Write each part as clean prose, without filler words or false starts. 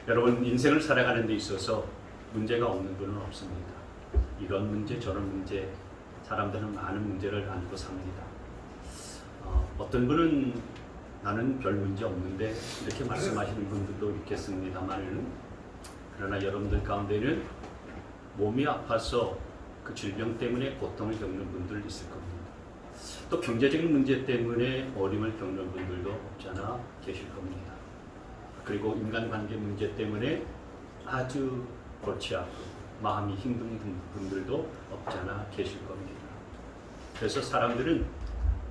여러분, 인생을 살아가는 데 있어서 문제가 없는 분은 없습니다. 이런 문제 저런 문제, 사람들은 많은 문제를 안고 삽니다. 어떤 분은 나는 별 문제 없는데 이렇게 말씀하시는 분들도 있겠습니다만, 그러나 여러분들 가운데는 몸이 아파서 그 질병 때문에 고통을 겪는 분들 있을 겁니다. 또 경제적인 문제 때문에 어려움을 겪는 분들도 없지 않아 계실 겁니다. 그리고 인간관계 문제 때문에 아주 골치 아프고 마음이 힘든 분들도 없지 않아 계실 겁니다. 그래서 사람들은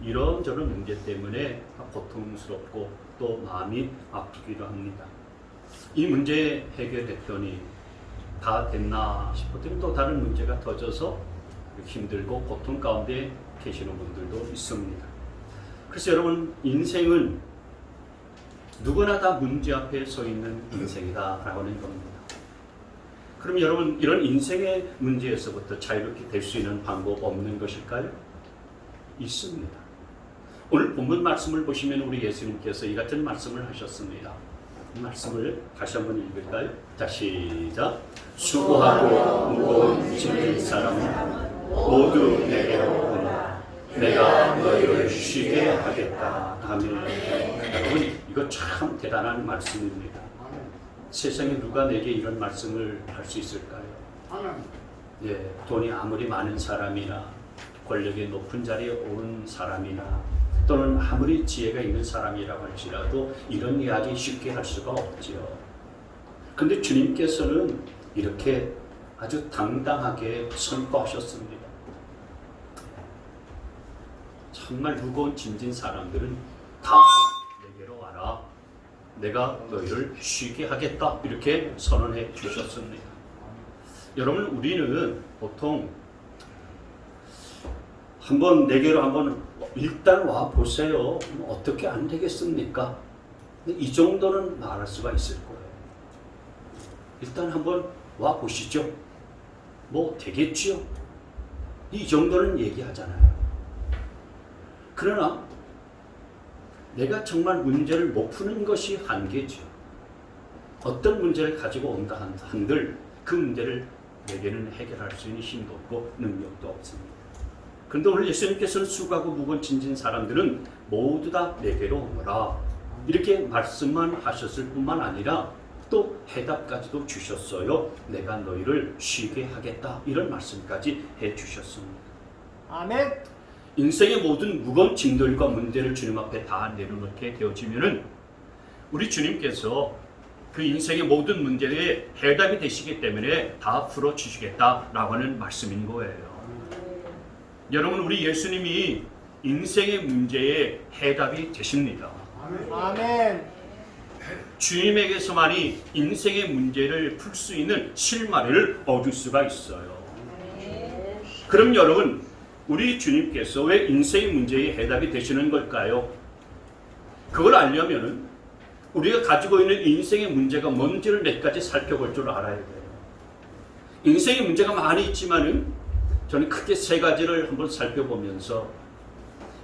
이런저런 문제 때문에 고통스럽고 또 마음이 아프기도 합니다. 이 문제 해결했더니 다 됐나 싶었더니 또 다른 문제가 터져서 힘들고 고통 가운데 계시는 분들도 있습니다. 그래서 여러분, 인생은 누구나 다 문제 앞에 서 있는 인생이다라고 하는 겁니다. 그럼 여러분, 이런 인생의 문제에서부터 자유롭게 될 수 있는 방법 없는 것일까요? 있습니다. 오늘 본문 말씀을 보시면 우리 예수님께서 이 같은 말씀을 하셨습니다. 이 말씀을 다시 한번 읽을까요? 자, 시작. 수고하고 무거운 짐을 사람은 모두 내게로 오라. 내가 너희를 쉬게 하겠다. 아멘. 여러분, 이거 참 대단한 말씀입니다. 세상에 누가 내게 이런 말씀을 할 수 있을까요? 예, 돈이 아무리 많은 사람이나 권력의 높은 자리에 오른 사람이나 또는 아무리 지혜가 있는 사람이라고 할지라도 이런 이야기 쉽게 할 수가 없지요. 근데 주님께서는 이렇게 아주 당당하게 선포하셨습니다. 정말 무거운 짐진 사람들은 다 내게로 와라. 내가 너희를 쉬게 하겠다. 이렇게 선언해 주셨습니다. 여러분, 우리는 보통 한번 내게로 한번 일단 와 보세요. 어떻게 안 되겠습니까? 이 정도는 말할 수가 있을 거예요. 일단 한번 와 보시죠. 뭐 되겠지요? 이 정도는 얘기하잖아요. 그러나 내가 정말 문제를 못 푸는 것이 한계죠. 어떤 문제를 가지고 온다 한들 그 문제를 내게는 해결할 수 있는 힘도 없고 능력도 없습니다. 그런데 오늘 예수님께서는 수고하고 무거운 짐진 사람들은 모두 다 내게로 오너라. 이렇게 말씀만 하셨을 뿐만 아니라 또 해답까지도 주셨어요. 내가 너희를 쉬게 하겠다. 이런 말씀까지 해주셨습니다. 아멘. 인생의 모든 무거운 짐들과 문제를 주님 앞에 다 내려놓게 되어지면은 우리 주님께서 그 인생의 모든 문제에 해답이 되시기 때문에 다 풀어주시겠다라고 하는 말씀인 거예요. 여러분, 우리 예수님이 인생의 문제에 해답이 되십니다. 아멘. 주님에게서만이 인생의 문제를 풀 수 있는 실마리를 얻을 수가 있어요. 그럼 여러분, 우리 주님께서 왜 인생의 문제에 해답이 되시는 걸까요? 그걸 알려면은 우리가 가지고 있는 인생의 문제가 뭔지를 몇 가지 살펴볼 줄 알아야 돼요. 인생의 문제가 많이 있지만은 저는 크게 세 가지를 한번 살펴보면서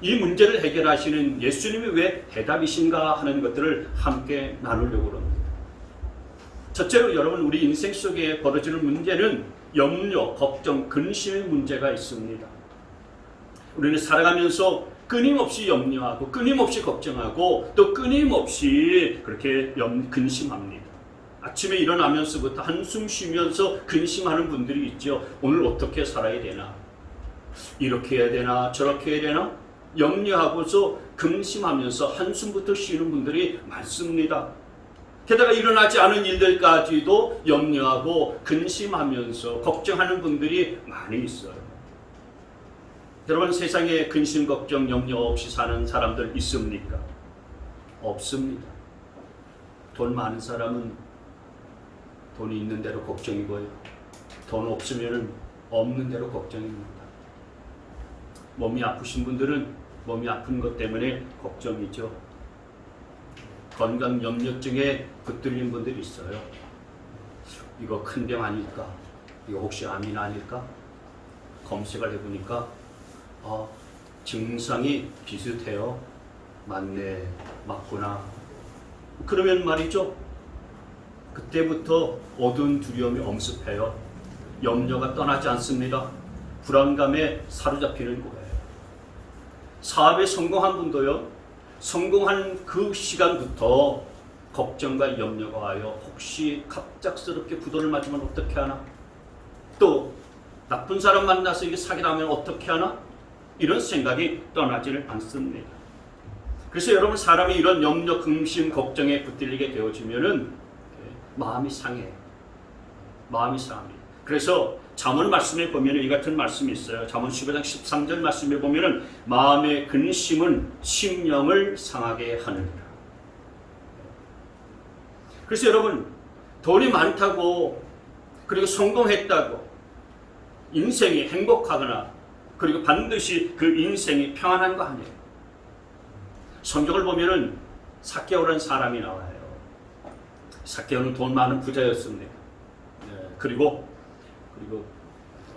이 문제를 해결하시는 예수님이 왜 해답이신가 하는 것들을 함께 나누려고 합니다. 첫째로 여러분, 우리 인생 속에 벌어지는 문제는 염려, 걱정, 근심의 문제가 있습니다. 우리는 살아가면서 끊임없이 염려하고 끊임없이 걱정하고 또 끊임없이 그렇게 근심합니다. 아침에 일어나면서부터 한숨 쉬면서 근심하는 분들이 있죠. 오늘 어떻게 살아야 되나? 이렇게 해야 되나? 저렇게 해야 되나? 염려하고서 근심하면서 한숨부터 쉬는 분들이 많습니다. 게다가 일어나지 않은 일들까지도 염려하고 근심하면서 걱정하는 분들이 많이 있어요. 여러분, 세상에 근심, 걱정, 염려 없이 사는 사람들 있습니까? 없습니다. 돈 많은 사람은 돈이 있는 대로 걱정이고요. 돈 없으면 없는 대로 걱정입니다. 몸이 아프신 분들은 몸이 아픈 것 때문에 걱정이죠. 건강 염려증에 붙들린 분들이 있어요. 이거 큰 병 아닐까? 이거 혹시 암이 아닐까? 검색을 해보니까 증상이 비슷해요. 맞네, 맞구나. 그러면 말이죠, 그때부터 어두운 두려움이 엄습해요. 염려가 떠나지 않습니다. 불안감에 사로잡히는 거예요. 사업에 성공한 분도요, 성공한 그 시간부터 걱정과 염려가 와요. 혹시 갑작스럽게 부도를 맞으면 어떻게 하나? 또 나쁜 사람 만나서 이게 사기당하면 어떻게 하나? 이런 생각이 떠나지를 않습니다. 그래서 여러분, 사람이 이런 염려, 근심, 걱정에 붙들리게 되어지면은 마음이 상해요. 마음이 상합니다. 그래서 잠언 말씀에 보면 이 같은 말씀이 있어요. 잠언 15장 13절 말씀에 보면은 마음의 근심은 심령을 상하게 하느니라. 그래서 여러분, 돈이 많다고 그리고 성공했다고 인생이 행복하거나 그리고 반드시 그 인생이 평안한 거 아니에요. 성경을 보면은 삭개오라는 사람이 나와요. 삭개오는 돈 많은 부자였습니다. 그리고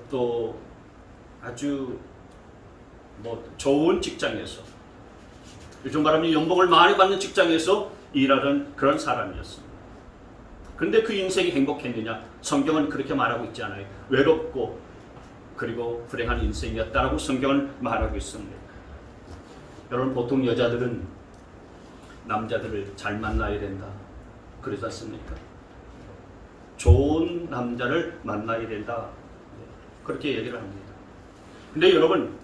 또 아주 좋은 직장에서, 요즘 말하면 연봉을 많이 받는 직장에서 일하던 그런 사람이었습니다. 그런데 그 인생이 행복했느냐? 성경은 그렇게 말하고 있지 않아요. 외롭고 그리고 불행한 인생이었다라고 성경은 말하고 있습니다. 여러분, 보통 여자들은 남자들을 잘 만나야 된다 그러지 않습니까? 좋은 남자를 만나야 된다 그렇게 얘기를 합니다. 근데 여러분,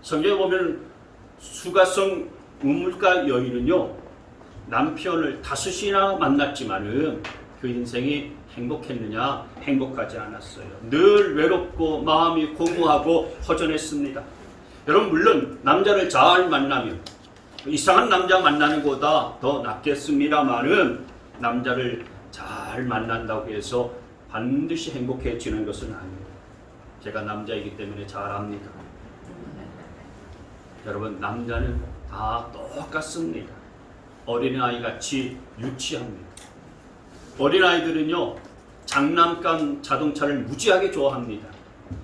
성경에 보면 수가성 우물가 여인은요, 남편을 5이나 만났지만은 그 인생이 행복했느냐? 행복하지 않았어요. 늘 외롭고 마음이 공허하고 허전했습니다. 여러분, 물론 남자를 잘 만나면 이상한 남자 만나는 것보다 더 낫겠습니다만은 남자를 잘 만난다고 해서 반드시 행복해지는 것은 아니에요. 제가 남자이기 때문에 잘 압니다. 여러분, 남자는 다 똑같습니다. 어린아이 같이 유치합니다. 어린아이들은요, 장난감 자동차를 무지하게 좋아합니다.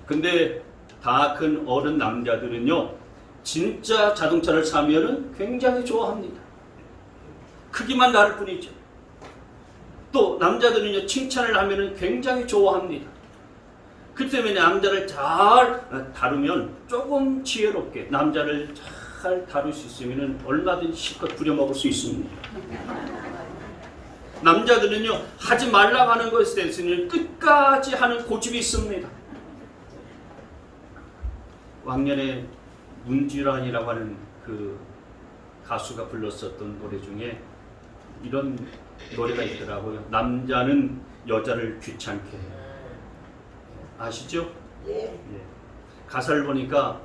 근데 다 큰 어른 남자들은요, 진짜 자동차를 사면은 굉장히 좋아합니다. 크기만 다를 뿐이죠. 또 남자들은요, 칭찬을 하면은 굉장히 좋아합니다. 그 때문에 남자를 잘 다루면, 조금 지혜롭게 남자를 잘 다룰 수 있으면은 얼마든지 실컷 부려먹을 수 있습니다. 남자들은요, 하지 말라고 하는 것에 대해서는 끝까지 하는 고집이 있습니다. 왕년에 문지란이라고 하는 그 가수가 불렀었던 노래 중에 이런 노래가 있더라고요. 남자는 여자를 귀찮게 해요. 아시죠? 예. 가사를 보니까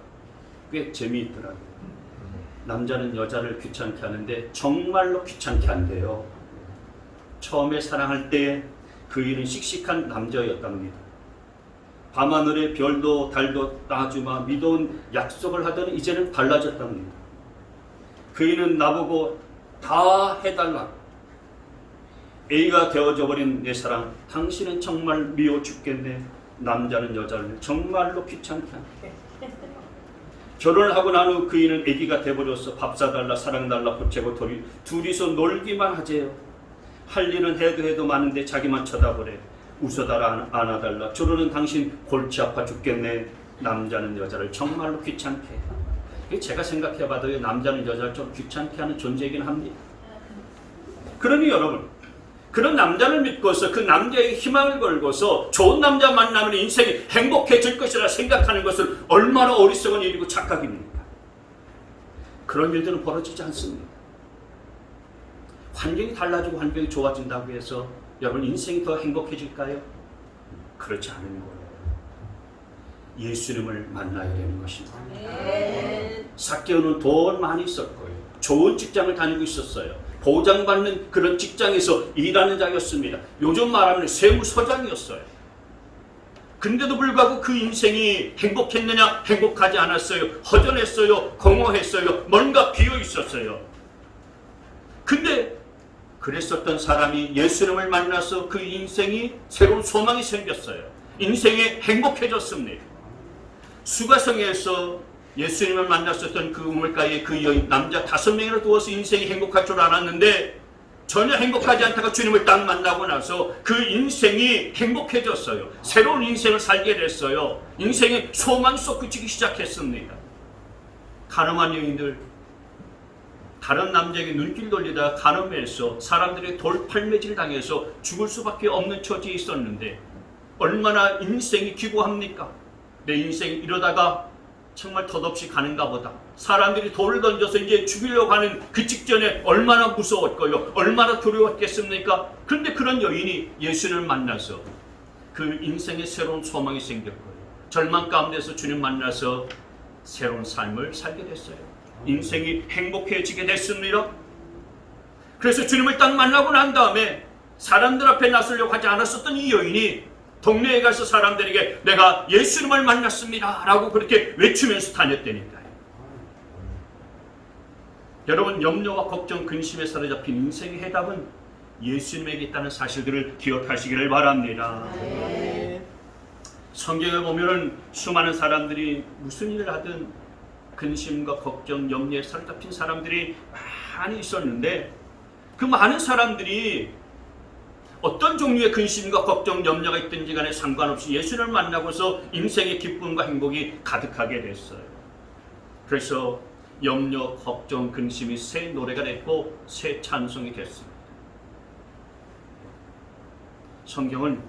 꽤 재미있더라고요. 남자는 여자를 귀찮게 하는데 정말로 귀찮게 한대요. 처음에 사랑할 때 그이는 씩씩한 남자였답니다. 밤하늘에 별도 달도 따주마 믿어온 약속을 하더니 이제는 달라졌답니다. 그이는 나보고 다 해달라. A가 되어져 버린 내 사랑, 당신은 정말 미워 죽겠네. 남자는 여자를 정말로 귀찮게 한다. 결혼을 하고 난 후 그이는 아기가 돼버려서 밥 사달라, 사랑 달라, 보채고 둘이서 놀기만 하재요. 할 일은 해도 많은데 자기만 쳐다보래. 웃어달라, 안아달라. 저러는 당신 골치 아파 죽겠네. 남자는 여자를 정말로 귀찮게 해. 제가 생각해봐도 남자는 여자를 좀 귀찮게 하는 존재이긴 합니다. 그러니 여러분, 그런 남자를 믿고서 그 남자에게 희망을 걸고서 좋은 남자 만나면 인생이 행복해질 것이라 생각하는 것은 얼마나 어리석은 일이고 착각입니까? 그런 일들은 벌어지지 않습니다. 환경이 달라지고 환경이 좋아진다고 해서 여러분 인생이 더 행복해질까요? 그렇지 않은 거예요. 예수님을 만나야 되는 것입니다. 삭개오는 돈 많이 있었고요. 좋은 직장을 다니고 있었어요. 보장받는 그런 직장에서 일하는 자였습니다. 요즘 말하면 세무서장이었어요. 근데도 불구하고 그 인생이 행복했느냐? 행복하지 않았어요. 허전했어요. 공허했어요. 뭔가 비어 있었어요. 근데 그랬었던 사람이 예수님을 만나서 그 인생이 새로운 소망이 생겼어요. 인생이 행복해졌습니다. 수가성에서 예수님을 만났었던 그 우물가에 그 여인 남자 5명이나 두어서 인생이 행복할 줄 알았는데 전혀 행복하지 않다가 주님을 딱 만나고 나서 그 인생이 행복해졌어요. 새로운 인생을 살게 됐어요. 인생의 소망이 솟구치기 시작했습니다. 가늠한 여인들, 다른 남자에게 눈길 돌리다가 가늠해서 사람들의 돌팔매질 당해서 죽을 수밖에 없는 처지에 있었는데 얼마나 인생이 기구합니까? 내 인생이 이러다가 정말 덧없이 가는가 보다. 사람들이 돌을 던져서 이제 죽이려고 하는 그 직전에 얼마나 무서웠고요. 얼마나 두려웠겠습니까? 그런데 그런 여인이 예수님을 만나서 그 인생의 새로운 소망이 생겼고요. 절망 가운데서 주님 만나서 새로운 삶을 살게 됐어요. 인생이 행복해지게 됐습니다. 그래서 주님을 딱 만나고 난 다음에 사람들 앞에 나서려고 하지 않았었던 이 여인이 동네에 가서 사람들에게 내가 예수님을 만났습니다 라고 그렇게 외치면서 다녔다니까요. 여러분, 염려와 걱정, 근심에 사로잡힌 인생의 해답은 예수님에게 있다는 사실들을 기억하시기를 바랍니다. 성경에 보면은 수많은 사람들이 무슨 일을 하든 근심과 걱정, 염려에 사로잡힌 사람들이 많이 있었는데 그 많은 사람들이 어떤 종류의 근심과 걱정, 염려가 있든지 간에 상관없이 예수를 만나고서 인생의 기쁨과 행복이 가득하게 됐어요. 그래서 염려, 걱정, 근심이 새 노래가 됐고 새 찬송이 됐습니다. 성경은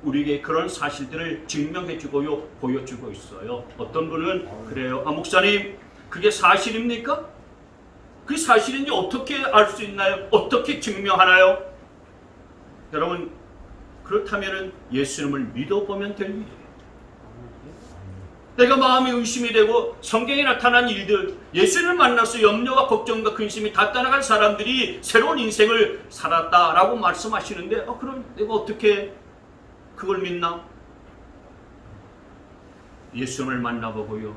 우리에게 그런 사실들을 증명해주고요, 보여주고 있어요. 어떤 분은 그래요. 목사님, 그게 사실입니까? 그게 사실인지 어떻게 알 수 있나요? 어떻게 증명하나요? 여러분, 그렇다면 예수님을 믿어보면 될 일이에요. 내가 마음이 의심이 되고 성경에 나타난 일들, 예수님을 만나서 염려와 걱정과 근심이 다 떠나간 사람들이 새로운 인생을 살았다라고 말씀하시는데 그럼 내가 어떻게 그걸 믿나? 예수님을 만나보고요,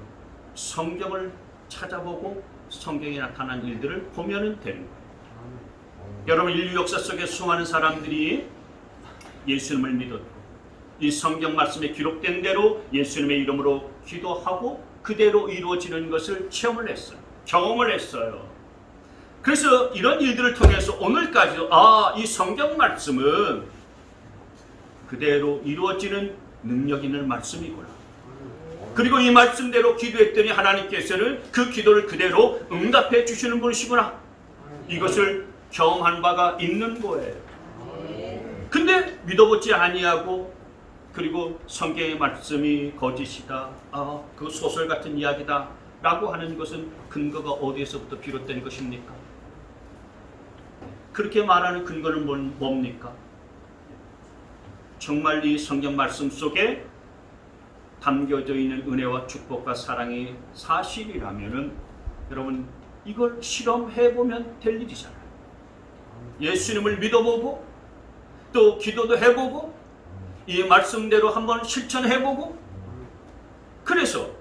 성경을 찾아보고 성경에 나타난 일들을 보면 되는 거예요. 여러분, 인류 역사 속에 수많은 사람들이 예수님을 믿었고 이 성경 말씀에 기록된 대로 예수님의 이름으로 기도하고 그대로 이루어지는 것을 체험을 했어요. 경험을 했어요. 그래서 이런 일들을 통해서 오늘까지도 이 성경 말씀은 그대로 이루어지는 능력 있는 말씀이구나. 그리고 이 말씀대로 기도했더니 하나님께서는 그 기도를 그대로 응답해 주시는 분이시구나. 이것을 경험한 바가 있는 거예요. 근데 믿어보지 아니하고 그리고 성경의 말씀이 거짓이다, 그 소설 같은 이야기다 라고 하는 것은 근거가 어디에서부터 비롯된 것입니까? 그렇게 말하는 근거는 뭡니까? 정말 이 성경 말씀 속에 담겨져 있는 은혜와 축복과 사랑이 사실이라면은 여러분, 이걸 실험해보면 될 일이잖아요. 예수님을 믿어보고 또 기도도 해보고 이 말씀대로 한번 실천해보고, 그래서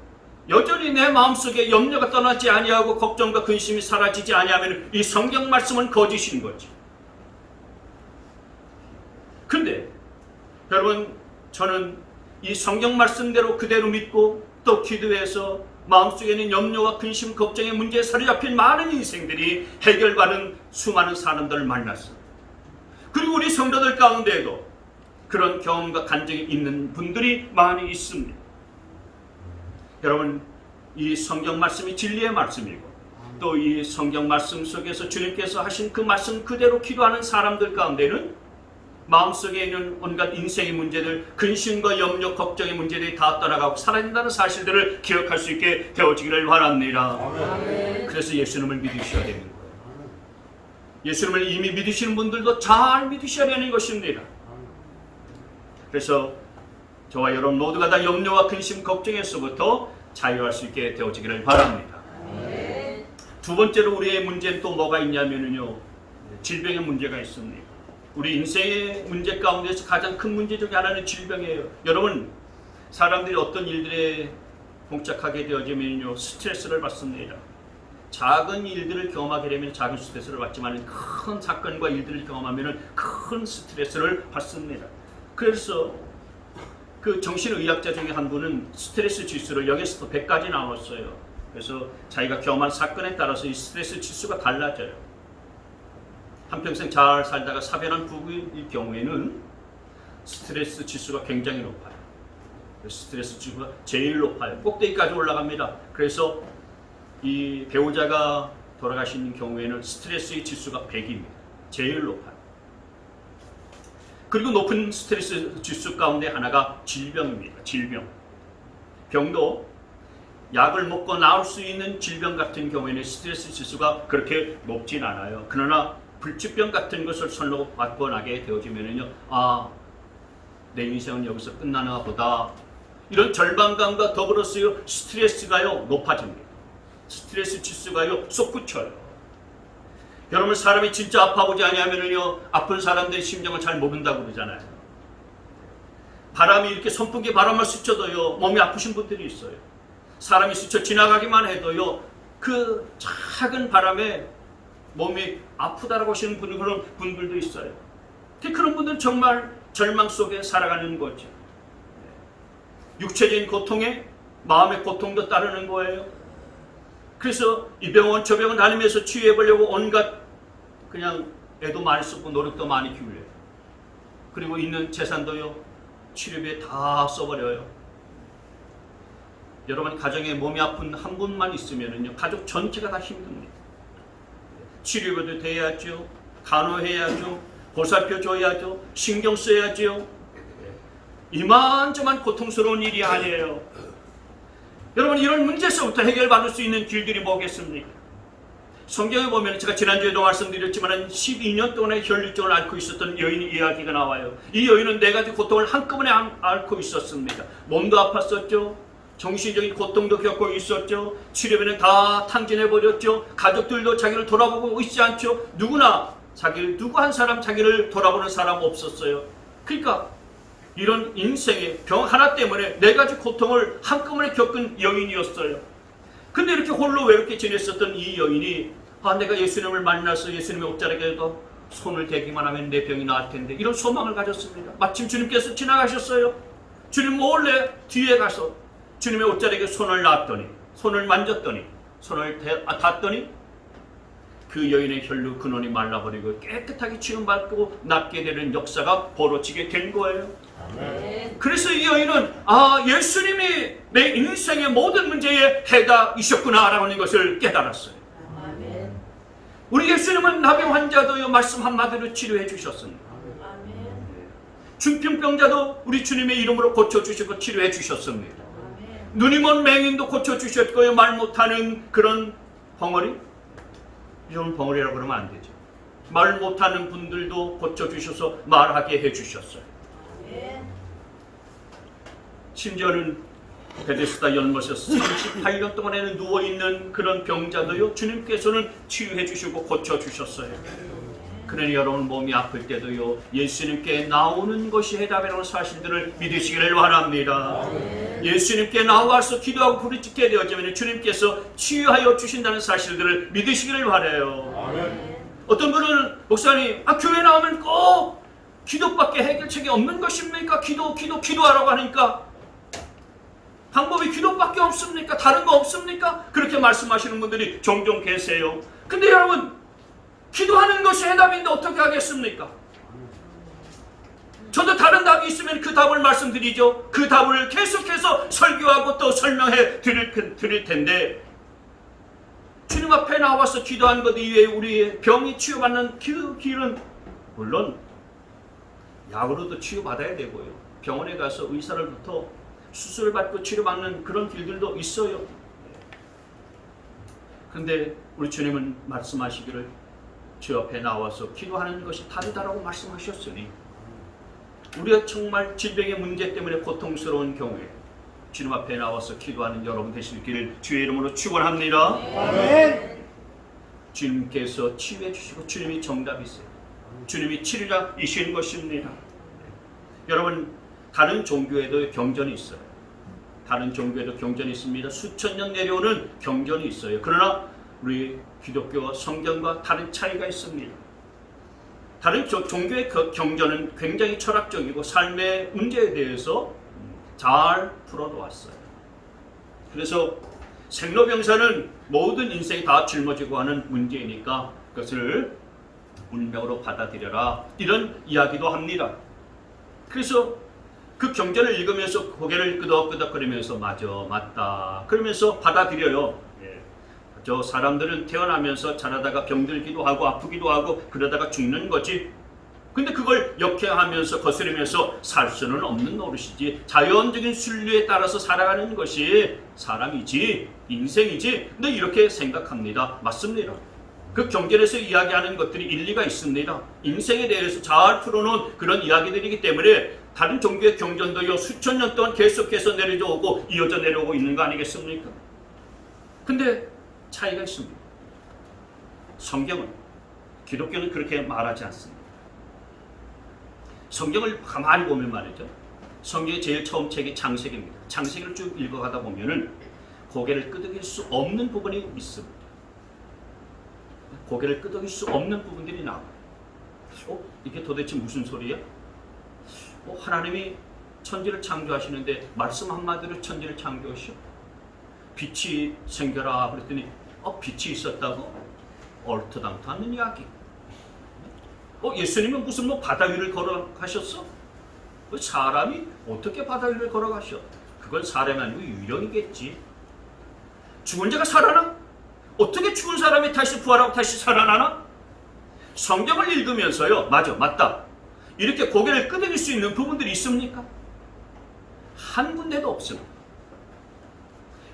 여전히 내 마음속에 염려가 떠나지 아니하고 걱정과 근심이 사라지지 아니하면 이 성경 말씀은 거짓인 거지. 근데 여러분, 저는 이 성경 말씀대로 그대로 믿고 또 기도해서 마음속에 있는 염려와 근심, 걱정의 문제에 사로잡힌 많은 인생들이 해결받은 수많은 사람들을 만났어요. 그리고 우리 성도들 가운데에도 그런 경험과 간증이 있는 분들이 많이 있습니다. 여러분, 이 성경 말씀이 진리의 말씀이고 또 이 성경 말씀 속에서 주님께서 하신 그 말씀 그대로 기도하는 사람들 가운데는 마음속에 있는 온갖 인생의 문제들, 근심과 염려, 걱정의 문제들이 다 떠나가고 사라진다는 사실들을 기억할 수 있게 되어지기를 바랍니다. 아멘. 그래서 예수님을 믿으셔야 되는 거예요. 예수님을 이미 믿으시는 분들도 잘 믿으셔야 되는 것입니다. 그래서 저와 여러분 모두가 다 염려와 근심, 걱정에서부터 자유할 수 있게 되어지기를 바랍니다. 아멘. 두 번째로 우리의 문제는 또 뭐가 있냐면요, 질병의 문제가 있습니다. 우리 인생의 문제 가운데서 가장 큰 문제 중에 하나는 질병이에요. 여러분, 사람들이 어떤 일들에 봉착하게 되어지면요, 스트레스를 받습니다. 작은 일들을 경험하게 되면 작은 스트레스를 받지만 큰 사건과 일들을 경험하면 큰 스트레스를 받습니다. 그래서 그 정신의학자 중에 한 분은 스트레스 지수를 0에서 100까지 나눴어요. 그래서 자기가 경험한 사건에 따라서 이 스트레스 지수가 달라져요. 한평생 잘 살다가 사별한 부부일 경우에는 스트레스 지수가 굉장히 높아요. 스트레스 지수가 제일 높아요. 꼭대기까지 올라갑니다. 그래서 이 배우자가 돌아가시는 경우에는 스트레스의 지수가 100입니다. 제일 높아요. 그리고 높은 스트레스 지수 가운데 하나가 질병입니다. 질병. 병도 약을 먹고 나을 수 있는 질병 같은 경우에는 스트레스 지수가 그렇게 높진 않아요. 그러나 불치병 같은 것을 손으로 받고 나게 되어지면요, 내 인생은 여기서 끝나나 보다. 이런 절망감과 더불어서요, 스트레스가요 높아집니다. 스트레스 지수가요 솟구쳐요. 여러분, 사람이 진짜 아파보지 아니하면요 아픈 사람들의 심정을 잘 모른다고 그러잖아요. 바람이 이렇게 선풍기 바람을 스쳐도요 몸이 아프신 분들이 있어요. 사람이 스쳐 지나가기만 해도요 그 작은 바람에 몸이 아프다라고 하시는 그런 분들도 있어요. 그런 분들은 정말 절망 속에 살아가는 거죠. 육체적인 고통에 마음의 고통도 따르는 거예요. 그래서 이 병원 저 병원 다니면서 치유해보려고 온갖 그냥 애도 많이 쓰고 노력도 많이 기울여요. 그리고 있는 재산도요 치료비에 다 써버려요. 여러분, 가정에 몸이 아픈 한 분만 있으면요 가족 전체가 다 힘듭니다. 치료비도 돼야죠, 간호해야죠, 보살펴줘야죠, 신경 써야죠. 이만저만 고통스러운 일이 아니에요. 여러분, 이런 문제에서부터 해결받을 수 있는 길들이 뭐겠습니까? 성경에 보면 제가 지난주에도 말씀드렸지만 12년 동안의 혈류증을 앓고 있었던 여인 이야기가 나와요. 이 여인은 4가지 고통을 한꺼번에 앓고 있었습니다. 몸도 아팠었죠. 정신적인 고통도 겪고 있었죠. 치료비는 다 탕진해버렸죠. 가족들도 자기를 돌아보고 있지 않죠. 누구나 누구 한 사람 자기를 돌아보는 사람 없었어요. 그러니까 이런 인생의 병 하나 때문에 4가지 고통을 한꺼번에 겪은 여인이었어요. 근데 이렇게 홀로 외롭게 지냈었던 이 여인이 내가 예수님을 만나서 예수님의 옷자락에도 손을 대기만 하면 내 병이 나을 텐데, 이런 소망을 가졌습니다. 마침 주님께서 지나가셨어요. 주님 몰래 뒤에 가서 주님의 옷자락에 손을 놨더니, 손을 만졌더니, 손을 닿더니 그 여인의 혈류 근원이 말라버리고 깨끗하게 치유받고 낫게 되는 역사가 벌어지게 된 거예요. 아멘. 그래서 이 여인은 예수님이 내 인생의 모든 문제의 해답이셨구나 라는 것을 깨달았어요. 아멘. 우리 예수님은 나병 환자도요 말씀 한마디로 치료해 주셨습니다. 아멘. 중풍병자도 우리 주님의 이름으로 고쳐주시고 치료해 주셨습니다. 아멘. 눈이 먼 맹인도 고쳐주셨고요, 말 못하는 그런 벙어리, 이런 벙어리라고 그러면 안 되죠. 말 못하는 분들도 고쳐주셔서 말하게 해주셨어요. 심지어는 베데스다 연못에서 38년 동안에는 누워있는 그런 병자도요 주님께서는 치유해 주시고 고쳐주셨어요. 그러니 여러분, 몸이 아플 때도요 예수님께 나오는 것이 해답이라는 사실들을 믿으시기를 바랍니다. 예수님께 나와서 기도하고 부르짖게 되어지면 주님께서 치유하여 주신다는 사실들을 믿으시기를 바라요. 어떤 분은 목사님, 교회 나오면 꼭 기도밖에 해결책이 없는 것입니까? 기도하라고 하니까 방법이 기도밖에 없습니까? 다른 거 없습니까? 그렇게 말씀하시는 분들이 종종 계세요. 근데 여러분, 기도하는 것이 해답인데 어떻게 하겠습니까? 저도 다른 답이 있으면 그 답을 말씀드리죠. 그 답을 계속해서 설교하고 또 설명해 드릴 텐데, 주님 앞에 나와서 기도하는 것 이외에 우리의 병이 치유받는 그 길은 물론 약으로도 치유받아야 되고요, 병원에 가서 의사로부터 수술을 받고 치료받는 그런 길들도 있어요. 그런데 우리 주님은 말씀하시기를 주 앞에 나와서 기도하는 것이 다르다라고 말씀하셨으니, 우리가 정말 질병의 문제 때문에 고통스러운 경우에 주님 앞에 나와서 기도하는 여러분 되시기를 주의 이름으로 축원합니다. 아멘. 주님께서 치유해 주시고 주님이 정답이세요. 주님이 치료자이신 것입니다. 여러분, 다른 종교에도 경전이 있어요. 다른 종교에도 경전이 있습니다. 수천 년 내려오는 경전이 있어요. 그러나 우리 기독교와 성경과 다른 차이가 있습니다. 다른 종교의 경전은 굉장히 철학적이고 삶의 문제에 대해서 잘 풀어놓았어요. 그래서 생로병사는 모든 인생이 다 짊어지고 하는 문제이니까 그것을 운명으로 받아들여라. 이런 이야기도 합니다. 그래서 그 경전을 읽으면서 고개를 끄덕끄덕거리면서 맞다 그러면서 받아들여요. 저 사람들은 태어나면서 자라다가 병들기도 하고 아프기도 하고 그러다가 죽는 거지. 근데 그걸 역행하면서 거스르면서 살 수는 없는 노릇이지. 자연적인 순리에 따라서 살아가는 것이 사람이지, 인생이지. 근데 이렇게 생각합니다. 맞습니다. 그 경전에서 이야기하는 것들이 일리가 있습니다. 인생에 대해서 잘 풀어놓은 그런 이야기들이기 때문에 다른 종교의 경전도요 수천 년 동안 계속해서 내려져 오고 이어져 내려오고 있는 거 아니겠습니까? 근데 차이가 있습니다. 성경은, 기독교는 그렇게 말하지 않습니다. 성경을 가만히 보면 말이죠. 성경의 제일 처음 책이 창세기입니다. 창세기를 쭉 읽어가다 보면은 고개를 끄덕일 수 없는 부분이 있습니다. 고개를 끄덕일 수 없는 부분들이 나와요. 이게 도대체 무슨 소리야? 하나님이 천지를 창조하시는데 말씀 한마디로 천지를 창조하시오. 빛이 생겨라 그랬더니 빛이 있었다고? 얼토당토 않는 이야기. 예수님은 무슨 바다 위를 걸어가셨어? 사람이 어떻게 바다 위를 걸어가셔? 그건 사람이 아니고 유령이겠지. 죽은 자가 살아나? 어떻게 죽은 사람이 다시 부활하고 다시 살아나나? 성경을 읽으면서요, 맞다. 이렇게 고개를 끄덕일 수 있는 부분들이 있습니까? 한 군데도 없습니다.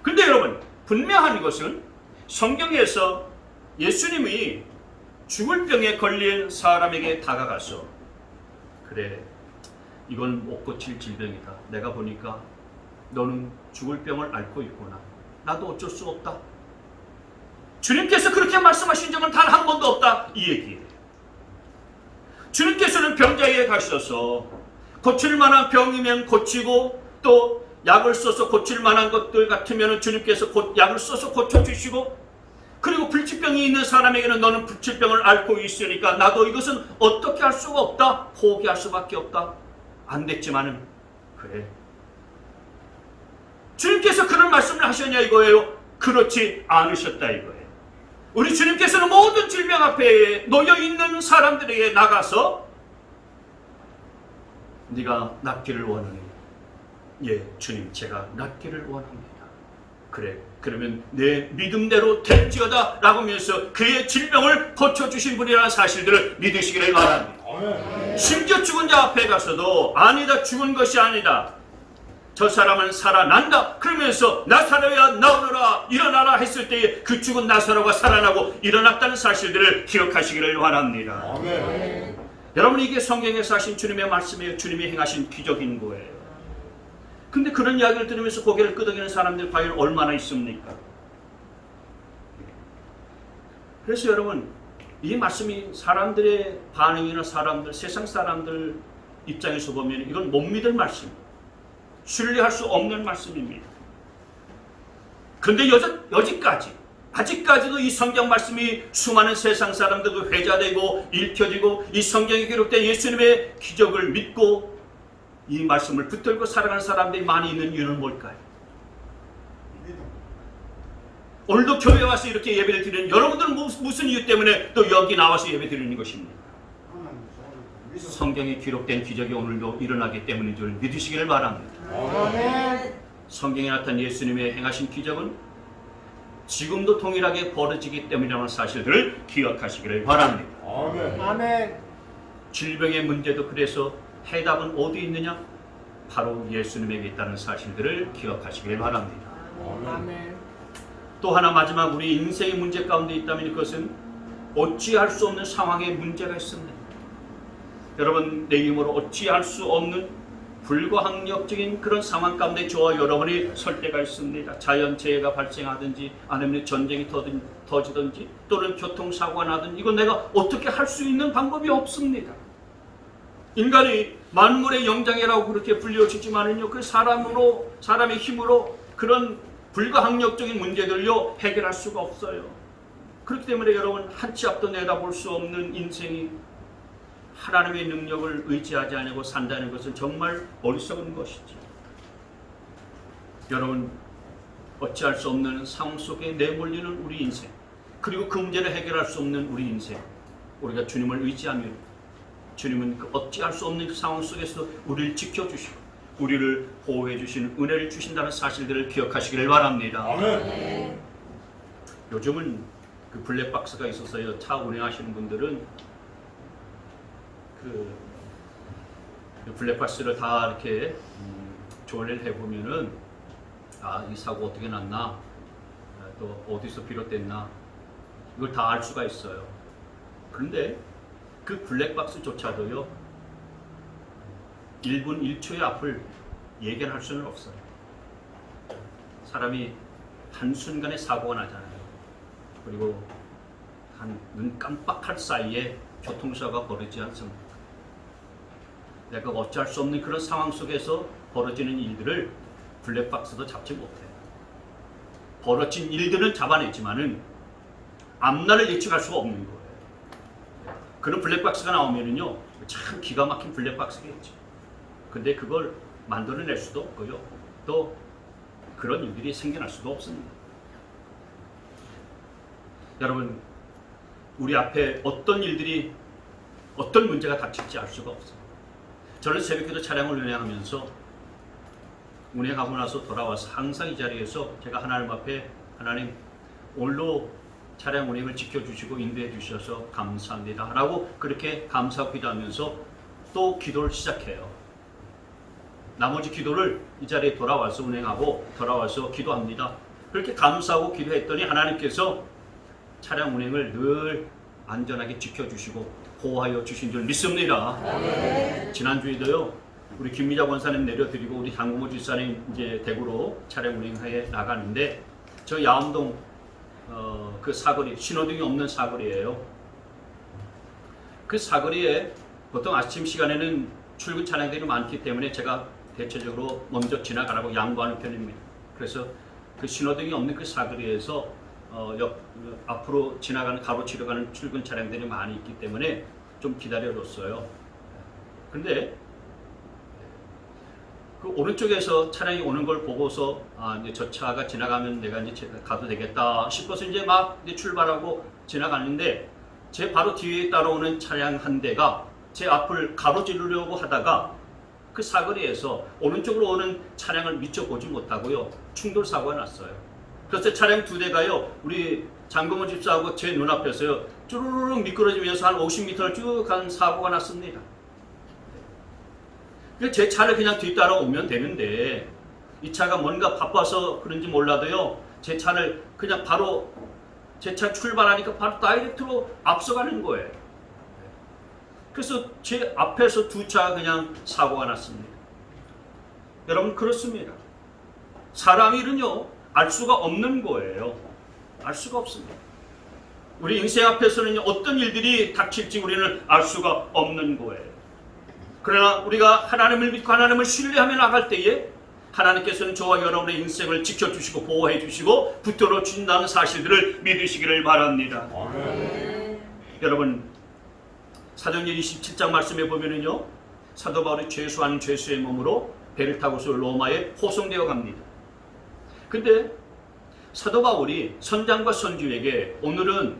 근데 여러분, 분명한 것은 성경에서 예수님이 죽을 병에 걸린 사람에게 다가가서 그래, 이건 못 고칠 질병이다. 내가 보니까 너는 죽을 병을 앓고 있구나. 나도 어쩔 수 없다. 주님께서 그렇게 말씀하신 적은 단 한 번도 없다. 이 얘기예요. 주님께서는 병자에게 가셔서 고칠 만한 병이면 고치고 또 약을 써서 고칠 만한 것들 같으면 주님께서 약을 써서 고쳐주시고, 그리고 불치병이 있는 사람에게는 너는 불치병을 앓고 있으니까 나도 이것은 어떻게 할 수가 없다. 포기할 수밖에 없다. 안 됐지만은 그래. 주님께서 그런 말씀을 하셨냐 이거예요? 그렇지 않으셨다 이거예요. 우리 주님께서는 모든 질병 앞에 놓여있는 사람들에게 나가서 네가 낫기를 원하니? 예, 주님, 제가 낫기를 원합니다. 그래, 그러면 내 믿음대로 될지어다 라고 하면서 그의 질병을 고쳐주신 분이라는 사실들을 믿으시기를 바랍니다. 심지어 죽은 자 앞에 가서도 아니다, 죽은 것이 아니다, 저 사람은 살아난다 그러면서 나사로야 나오너라 일어나라 했을 때에 그 죽은 나사로가 살아나고 일어났다는 사실들을 기억하시기를 바랍니다. 아멘. 여러분, 이게 성경에서 하신 주님의 말씀이에요. 주님이 행하신 기적인 거예요. 근데 그런 이야기를 들으면서 고개를 끄덕이는 사람들 과연 얼마나 있습니까? 그래서 여러분, 이 말씀이 사람들의 반응이나 세상 사람들 입장에서 보면 이건 못 믿을 말씀입니다. 신뢰할 수 없는 말씀입니다. 그런데 아직까지도 이 성경 말씀이 수많은 세상 사람들도 회자되고 읽혀지고 이 성경에 기록된 예수님의 기적을 믿고 이 말씀을 붙들고 살아가는 사람들이 많이 있는 이유는 뭘까요? 오늘도 교회에 와서 이렇게 예배를 드리는 여러분들은 무슨 이유 때문에 또 여기 나와서 예배 드리는 것입니까? 성경에 기록된 기적이 오늘도 일어나기 때문인 줄 믿으시기를 바랍니다. 아멘. 성경에 나타난 예수님의 행하신 기적은 지금도 동일하게 벌어지기 때문이라는 사실들을 기억하시기를 바랍니다. 아멘. 아멘. 질병의 문제도 그래서 해답은 어디 있느냐? 바로 예수님에게 있다는 사실들을 기억하시기를 바랍니다. 아멘. 또 하나 마지막 우리 인생의 문제 가운데 있다면 그것은 어찌할 수 없는 상황에 문제가 있습니다. 여러분, 내 힘으로 어찌할 수 없는 불가항력적인 그런 상황 가운데 저와 여러분이 설 때가 있습니다. 자연재해가 발생하든지 아니면 전쟁이 터지든지 또는 교통사고가 나든지 이건 내가 어떻게 할 수 있는 방법이 없습니다. 인간이 만물의 영장이라고 그렇게 불려지지만은요, 그 사람의 힘으로 그런 불가항력적인 문제들요 해결할 수가 없어요. 그렇기 때문에 여러분, 한치 앞도 내다볼 수 없는 인생이 하나님의 능력을 의지하지 않고 산다는 것은 정말 어리석은 것이죠. 여러분, 어찌할 수 없는 상황 속에 내몰리는 우리 인생, 그리고 그 문제를 해결할 수 없는 우리 인생, 우리가 주님을 의지하면 주님은 그 어찌할 수 없는 그 상황 속에서 우리를 지켜주시고 우리를 보호해 주시는 은혜를 주신다는 사실들을 기억하시기를 바랍니다. 아멘. 요즘은 그 블랙박스가 있어서요. 차 운행하시는 분들은 그 블랙박스를 다 이렇게 조회를 해보면은 이 사고 어떻게 났나, 또 어디서 비롯됐나, 이걸 다 알 수가 있어요. 그런데 그 블랙박스조차도요 1분 1초의 앞을 예견할 수는 없어요. 사람이 한순간에 사고가 나잖아요. 그리고 한 눈 깜빡할 사이에 교통사고가 벌어지지 않습니까? 내가 어찌할 수 없는 그런 상황 속에서 벌어지는 일들을 블랙박스도 잡지 못해요. 벌어진 일들은 잡아냈지만은 앞날을 예측할 수가 없는 거예요. 그런 블랙박스가 나오면은요, 참 기가 막힌 블랙박스겠죠. 근데 그걸 만들어낼 수도 없고요. 또 그런 일들이 생겨날 수도 없습니다. 여러분, 우리 앞에 어떤 일들이, 어떤 문제가 닥칠지 알 수가 없어요. 저는 새벽기도 차량을 운행하고 나서 돌아와서 항상 이 자리에서 제가 하나님 앞에, 하나님 오늘도 차량 운행을 지켜주시고 인도해 주셔서 감사합니다 라고 그렇게 감사하고 기도하면서 또 기도를 시작해요. 나머지 기도를 이 자리에 돌아와서 운행하고 돌아와서 기도합니다. 그렇게 감사하고 기도했더니 하나님께서 차량 운행을 늘 안전하게 지켜주시고 보호하여 주신 줄 믿습니다. 네. 지난주에도요 우리 김미자 권사님 내려드리고 우리 장고모 집사님 이제 대구로 차량 운행하에 나가는데 저 야암동 그 사거리, 신호등이 없는 사거리예요. 그 사거리에 보통 아침 시간에는 출근 차량들이 많기 때문에 제가 대체적으로 먼저 지나가라고 양보하는 편입니다. 그래서 그 신호등이 없는 그 사거리에서 앞으로 지나가는, 가로지르 가는 출근 차량들이 많이 있기 때문에 좀 기다려줬어요. 근데 그 오른쪽에서 차량이 오는 걸 보고서 이제 저 차가 지나가면 내가 이제 가도 되겠다 싶어서 이제 막 이제 출발하고 지나가는데 제 바로 뒤에 따라오는 차량 한 대가 제 앞을 가로지르려고 하다가 그 사거리에서 오른쪽으로 오는 차량을 미처 보지 못하고요 충돌 사고가 났어요. 그래서 차량 두 대가요 우리 장동원 집사하고 제 눈앞에서요 쭈르륵 미끄러지면서 한 50m를 쭉 간 사고가 났습니다. 제 차를 그냥 뒤따라오면 되는데 이 차가 뭔가 바빠서 그런지 몰라도요 제 차를 그냥 바로 제 차 출발하니까 바로 다이렉트로 앞서가는 거예요. 그래서 제 앞에서 두 차 그냥 사고가 났습니다. 여러분 그렇습니다. 사람 일은요 알 수가 없는 거예요. 알 수가 없습니다. 우리 인생 앞에서는 어떤 일들이 닥칠지 우리는 알 수가 없는 거예요. 그러나 우리가 하나님을 믿고 하나님을 신뢰하며 나갈 때에 하나님께서는 저와 여러분의 인생을 지켜주시고 보호해 주시고 붙들어 준다는 사실들을 믿으시기를 바랍니다. 아멘. 여러분 사도행전 27장 말씀에 보면은요 사도 바울이 죄수한 죄수의 몸으로 배를 타고서 로마에 호송되어 갑니다. 근데 사도 바울이 선장과 선주에게 오늘은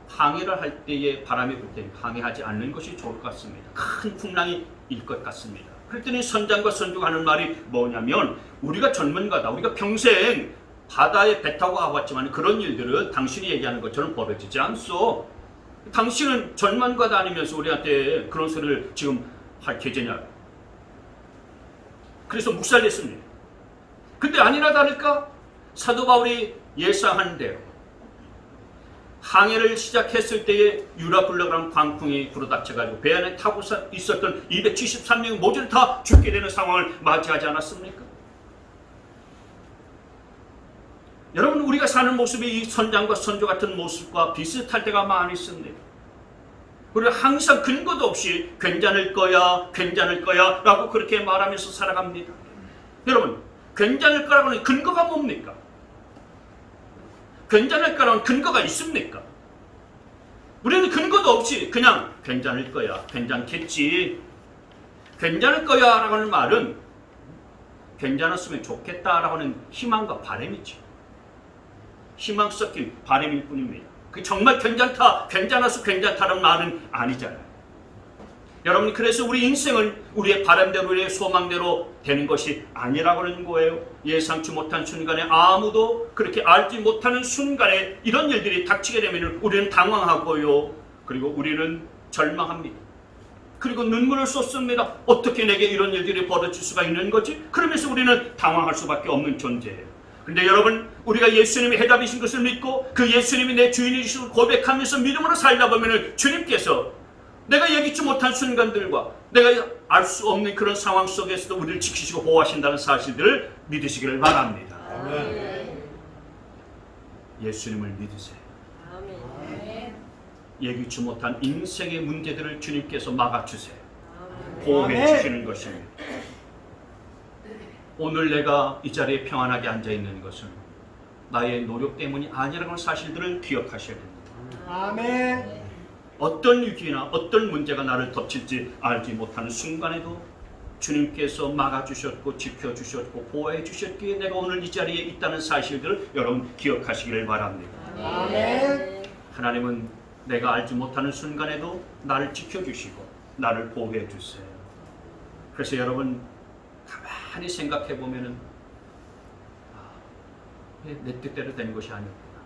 항해를 할 때에 바람이 불 때 항해하지 않는 것이 좋을 것 같습니다. 큰 풍랑이 일 것 같습니다. 그랬더니 선장과 선주가 하는 말이 뭐냐면 우리가 전문가다. 우리가 평생 바다에 배 타고 가봤지만 그런 일들은 당신이 얘기하는 것처럼 벌어지지 않소. 당신은 전문가도 아니면서 우리한테 그런 소리를 지금 할 계제냐. 그래서 묵살됐습니다. 근데 아니나 다를까 사도 바울이 예상한 대로 항해를 시작했을 때에 유라굴라라는 광풍이 불어닥쳐가지고 배 안에 타고 있었던 273명이 모두 다 죽게 되는 상황을 맞이하지 않았습니까? 여러분 우리가 사는 모습이 이 선장과 선조 같은 모습과 비슷할 때가 많이 있습니다. 우리가 항상 근거도 없이 괜찮을 거야 라고 그렇게 말하면서 살아갑니다. 여러분 괜찮을 거라고는 근거가 뭡니까? 괜찮을 거라는 근거가 있습니까? 우리는 근거도 없이 그냥 괜찮을 거야, 괜찮겠지, 괜찮을 거야 라고 하는 말은 괜찮았으면 좋겠다 라고 하는 희망과 바람이죠. 희망 섞인 바람일 뿐입니다. 그 정말 괜찮다, 괜찮아서 괜찮다는 말은 아니잖아요. 여러분, 그래서 우리 인생은 우리의 바람대로, 우리의 소망대로 되는 것이 아니라고 하는 거예요. 예상치 못한 순간에, 아무도 그렇게 알지 못하는 순간에 이런 일들이 닥치게 되면 우리는 당황하고요. 그리고 우리는 절망합니다. 그리고 눈물을 쏟습니다. 어떻게 내게 이런 일들이 벌어질 수가 있는 거지? 그러면서 우리는 당황할 수밖에 없는 존재예요. 근데 여러분, 우리가 예수님이 해답이신 것을 믿고 그 예수님이 내 주인이시고 고백하면서 믿음으로 살다 보면 주님께서 내가 예기치 못한 순간들과 내가 알 수 없는 그런 상황 속에서도 우리를 지키시고 보호하신다는 사실들을 믿으시기를 바랍니다. 아멘. 예수님을 믿으세요. 아멘. 예기치 못한 인생의 문제들을 주님께서 막아주세요. 아멘. 보호해 아멘. 주시는 것입니다. 오늘 내가 이 자리에 평안하게 앉아있는 것은 나의 노력 때문이 아니라는 사실들을 기억하셔야 됩니다. 아멘. 어떤 위기나 어떤 문제가 나를 덮칠지 알지 못하는 순간에도 주님께서 막아주셨고 지켜주셨고 보호해 주셨기에 내가 오늘 이 자리에 있다는 사실들을 여러분 기억하시기를 바랍니다. 아멘. 하나님은 내가 알지 못하는 순간에도 나를 지켜주시고 나를 보호해 주세요. 그래서 여러분 가만히 생각해 보면은 내 뜻대로 되는 것이 아니었구나.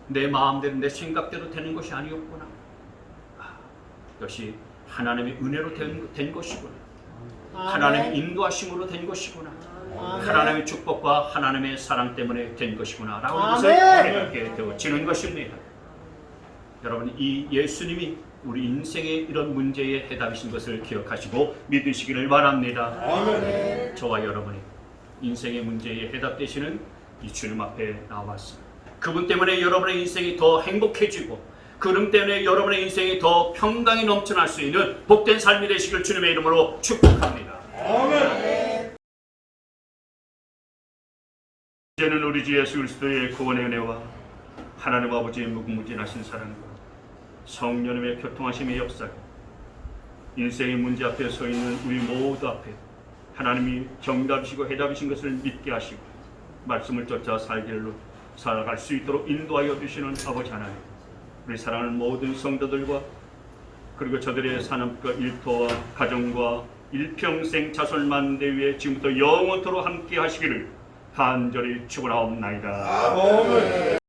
내 마음대로 내 생각대로 되는 것이 아니었구나. 이것이 하나님의 은혜로 된 것이구나. 하나님의 인도하심으로 된 것이구나. 아멘. 하나님의 축복과 하나님의 사랑 때문에 된 것이구나 라고 아멘. 것을 깨닫게 되어지는 것입니다. 여러분, 이 예수님이 우리 인생의 이런 문제의 해답이신 것을 기억하시고 믿으시기를 바랍니다. 아멘. 저와 여러분이 인생의 문제의 해답 되시는 이 주님 앞에 나왔습니다. 그분 때문에 여러분의 인생이 더 행복해지고 그분 때문에 여러분의 인생이 더 평강이 넘쳐날 수 있는 복된 삶이 되시길 주님의 이름으로 축복합니다. 아멘. 이제는 우리 주 예수 그리스도의 구원의 은혜와 하나님 아버지의 무궁무진하신 사랑과 성령님의 교통하심의 역사가 인생의 문제 앞에 서 있는 우리 모두 앞에 하나님이 정답이시고 해답이신 것을 믿게 하시고 말씀을 쫓아 살아갈 수 있도록 인도하여 주시는 아버지 하나님, 우리 사랑하는 모든 성도들과 그리고 저들의 산업과 일터와 가정과 일평생 자손 만대 위에 지금부터 영원토록 함께 하시기를 간절히 축원하옵나이다. 아멘.